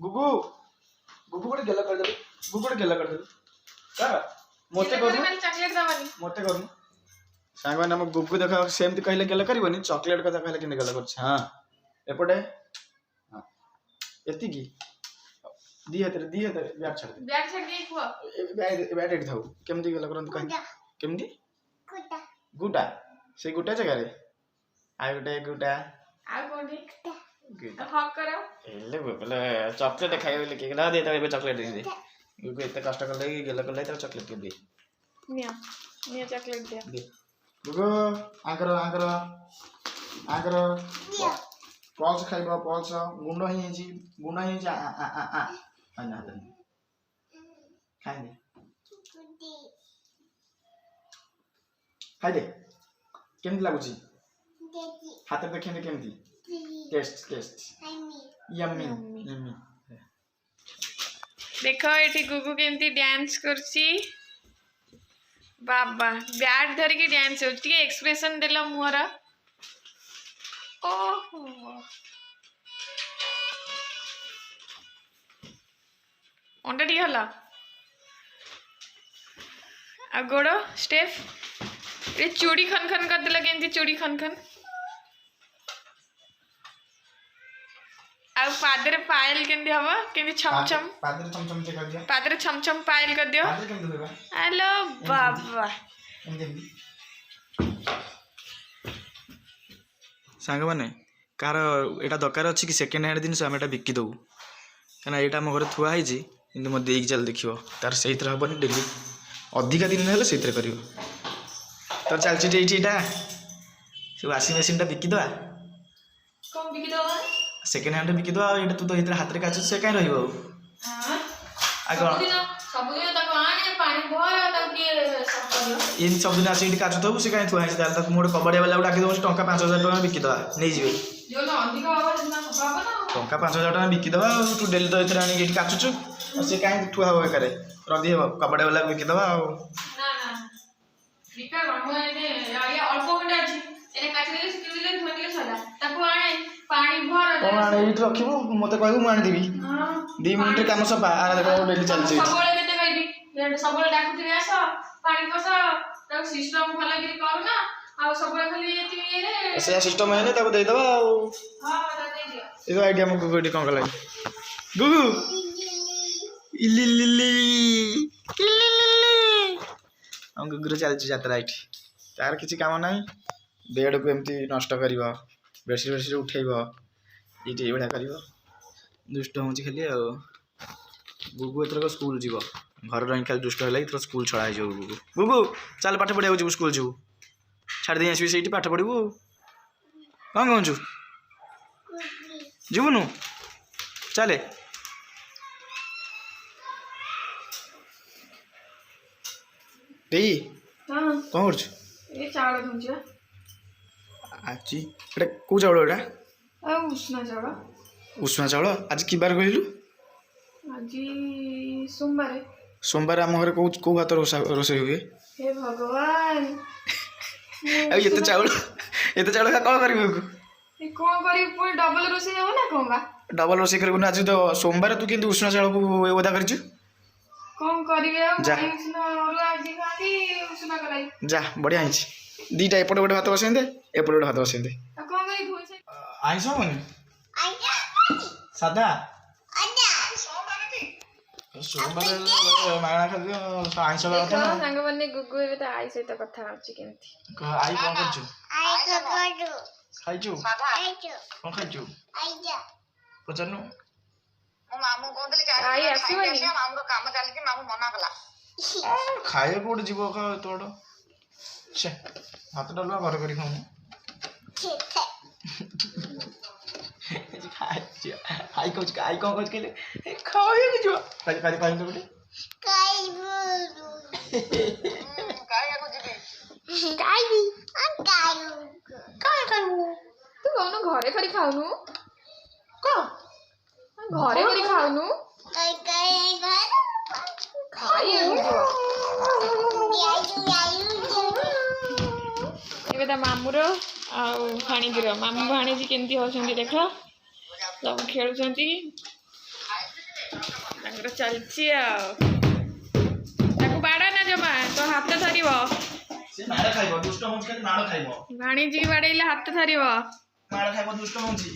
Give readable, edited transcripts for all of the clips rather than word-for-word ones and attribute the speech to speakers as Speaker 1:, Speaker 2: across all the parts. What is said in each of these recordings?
Speaker 1: गुगु गुगु गोटे गेला कर दे गुगु गोटे गेला कर दे का मोते कर
Speaker 2: चॉकलेट दवानी
Speaker 1: मोते कर सांग माने हम गुगु देखा सेमती कहले गेला करबनी चॉकलेट कथा कहले किने गेला करछ हां एपटे हां एति की दी हेते बैग छाड़ दे
Speaker 2: खुआ
Speaker 1: बैग एट थाउ केमती गेला करन कह केमती गुटा गुटा से गुटा जगह रे आइ गुटा
Speaker 2: आ कोडी हक करो
Speaker 1: एले बोले चॉकलेट खाइबे ले केला दे त चॉकलेट दे गुगु एते कष्ट कर ले गेला कर ले त चॉकलेट के दे
Speaker 2: निया चॉकलेट दे
Speaker 1: गुगु आकर पल्स खाइबो पल्स गुंड ही आ आ आ आ अन्ना त खाइ दे केमती लागुची हाथ देखेंगे केमती टेस्ट यम्मी यम्मी
Speaker 2: देखो एठी गुगु केमती डांस करची बाबा बैट धर के डांस हो टिके एक्सप्रेशन देला मुहरा ओहो ओंडा टी हला आ गोड़ो स्टेप ये चूड़ी खन खन कर देला केमती चूड़ी खन खन आ पादरे पायल केमती हवा केमती छम छम
Speaker 1: पादरे छम छम से कर दिया
Speaker 2: पादरे छम छम पायल कर दियो
Speaker 1: पादरे केमती होबा
Speaker 2: हेलो बाबा
Speaker 1: सांग माने कार एटा दरकार अछि कि सेकंड हैंड दिन से हम एटा बिक्की दउ कना एटा हम घरे थुआ है जी किंतु म देख चल देखियो तार सही तरह हबनी डेली अधिका दिन हेले सही तरह करियो तो चल छी एटा से वाशिंग मशीन टा बिक्की दवा
Speaker 2: कौन बिकी दवा
Speaker 1: सेकंड हैंड बिक्की दवा एटा तू तो इतर हाथ रे काचु से काई रहिबो
Speaker 2: हां
Speaker 1: आ
Speaker 2: सब दिन तक आने पानी भर तक के सब करियो
Speaker 1: इन सब दिन आसी काचु दबु से काई थुआ है ताल तक मोड कबड़िया वाला डाकी दबु टंका 5000 टका बिक्की दवा नै जिवे
Speaker 2: जो ना अधिक बाबा जितना बाबा ना
Speaker 1: टंका 5000 टका बिक्की दवा तू डेली तो इतर आनी एटी काचुचु से काई थुआ हो करे रदी कबड़िया वाला बिक्की दवा
Speaker 2: ना बिका हम ये अल्प घंटा अछि एने काची देले सिटी देले धोनी के सला ताको आने पानी भर
Speaker 1: कोन आने इट रखिबो मते कहबो म आनी देबी हां 2 मिनिट रे काम सब आ देखो डेली चल छी
Speaker 2: सबले केते कहबी सबले डाकुती आस पानी पस त सिस्टम भला गिरी करू ना आ सबले खाली एती रे
Speaker 1: से सिस्टम है ने ताको दे दबा
Speaker 2: हां बता दे दियो
Speaker 1: एगो आईडिया मको गोडी कोन कलाई गुगु इलिलिली हम गुगु चल छी यात्रा इठी तार किछि काम नाही बेड को एमती नष्ट करिवो बेडशीट उठेइबो इटी एबडा करिवो दुष्ट होची खाली आ गुगु एतर को स्कूल जीवो घर रही खाली दुष्ट होला इतर स्कूल छड़ा आइ जो गुगु गुगु चल पाठ पढिया हो स्कूल जीवु छाड़ दे आसी सेठी पाठ पढिबो कोन कोंजु जीवनु चले देई
Speaker 2: हां
Speaker 1: कोन करछु
Speaker 2: ए चावल धुंजा
Speaker 1: आजी एटा को चावल एटा
Speaker 2: आ उष्णा चावल
Speaker 1: आज की बार कहिलु
Speaker 2: आज सोमवार
Speaker 1: सोमवार हम घरे को भात रोसे हुए
Speaker 2: हे भगवान
Speaker 1: अब ये तो चावल का कौन करिबो
Speaker 2: ए कोन करी पूरी डबल रोसे हो ना कोन बा
Speaker 1: डबल रोसे करबो ना आज तो सोमवार तू केंती उष्णा चावल को ओदा करछु
Speaker 2: कोन करिवे उष्णा और आज खाली उष्णा कराई
Speaker 1: जा बढ़िया हिची दीटा एपटे गोटे भात बसेंदे एपटे गोटे भात बसेंदे
Speaker 2: आ कोन करी धोइसे
Speaker 1: आइस मन सादा सोमवार मागଣା खाद्य आइस वाला था ना
Speaker 2: संग बने गुगु एबे त आई सहित कथा होची केमती
Speaker 1: आई कोन करछु
Speaker 3: आई करू
Speaker 1: खाइछु
Speaker 3: खाइछु
Speaker 1: कोन खाइछु
Speaker 3: आइजा
Speaker 1: पचनु
Speaker 3: मो मामू कोंदली चाहि
Speaker 2: आई आसीबनी
Speaker 3: मामू रो काम चाली कि मामू मना कला
Speaker 1: खाए कोड जीवो का तोड़ छे भात डालवा घर करी खाऊ आई कोच आई कोन कोच केले खाए के जो काई काई काई तो बेटे
Speaker 3: काई बोलू काई को जीबी काई
Speaker 2: तू कौन घरे करी खाउनु को घरे करी खाउनु
Speaker 3: काई
Speaker 2: खाई एबे ता मामूर आ भाणीजीर मामू भाणीजी केमती होछंती देख सब खेलुछंती पूरा चलची ताको बाड़ा ना जमा तो हाथ धरिबो
Speaker 1: से मार खाइबो दुष्ट होंच के मार खाइबो
Speaker 2: भाणीजी बाड़ेइले हाथ धरिबो
Speaker 1: मार खाइबो दुष्ट होंची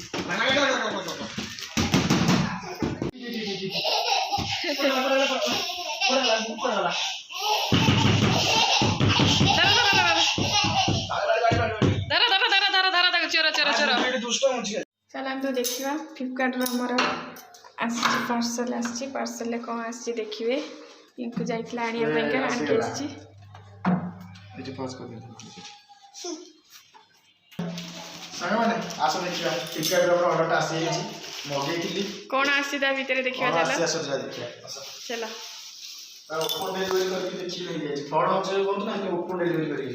Speaker 2: चल हम तो देखा फ्लिपकार्ट आमर पार्सल पार्सल कौन आसी देखिए इनको जाइए आने
Speaker 1: आस देखिए फ्लिपकार्ट ऑर्डर आसी मगेली कौन
Speaker 2: आसी ता भीतर देखिए चलो
Speaker 1: ओपन डिलीवरी करके देखिए फ्रॉड हो जाए बोलते ना ओपन डिलीवरी करके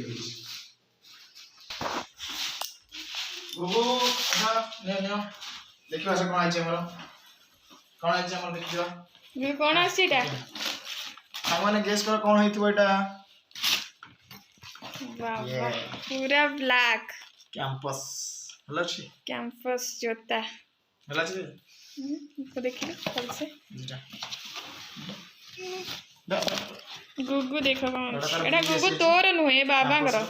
Speaker 1: गुगु ने देखियो से कोन आइछ हमर देखियो
Speaker 2: ये कोन आसीटा
Speaker 1: सामाने गेस कर कोन हेतिबो एटा
Speaker 2: वाह पूरा ब्लैक
Speaker 1: कैंपस हला छी
Speaker 2: कैंपस जोता
Speaker 1: हला छी
Speaker 2: को देखिए कल से
Speaker 1: जीटा
Speaker 2: गुगु देखो एटा गुगु तोर नुहे बाबा करो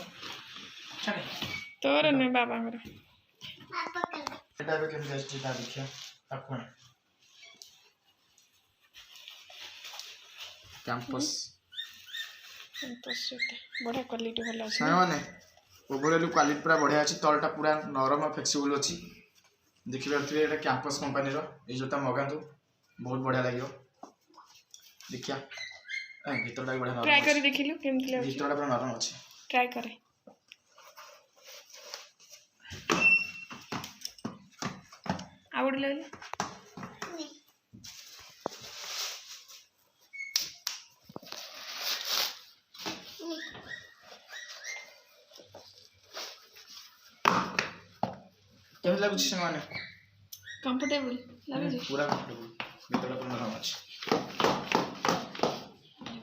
Speaker 2: तोर नुहे बाबा करो
Speaker 1: एटा भी केम जस्ट ता देखियो ताको कैंपस
Speaker 2: बढ़िया क्वालिटी भल अच्छे
Speaker 1: माने ओवरऑल क्वालिटी पूरा बढ़िया अछि तलटा पूरा नरम फ्लेक्सिबल अछि देखि पारथिबे एटा कैंपस कंपनी रो ए जोता मगांतु बहुत बढ़िया लागियो देखिया भीतरटा बढ़िया नरम
Speaker 2: ट्राई करी देखिलु केमति लागो
Speaker 1: भीतरटा पूरा नरम अछि
Speaker 2: ट्राई करे आवड़ ले
Speaker 1: केम लागु छी माने
Speaker 2: कंफर्टेबल लागो छी
Speaker 1: पूरा कंफर्टेबल भीतरटा पूरा नरम अछि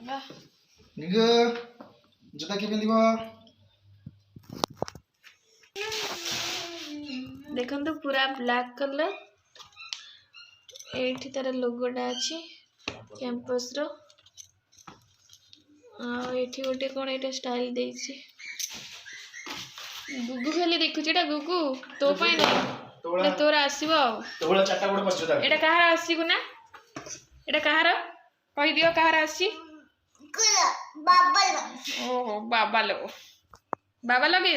Speaker 2: वाह
Speaker 1: निगो जता के पिंदिबो
Speaker 2: देखन तो पूरा ब्लैक कलर एठी तार लोगोटा अछि कैंपस रो एठी गोटे कोन एटा स्टाइल देछि गुगु खाली देखु जेटा गुगु तो पाई नहीं तोर आसीबो
Speaker 1: तोला चाटा गोटे पछो दा
Speaker 2: एटा कहार आसीगु ना एटा कहार कहि दियो कहार आसी
Speaker 3: बाबा
Speaker 2: ओहो बाबा लो बाबा लगे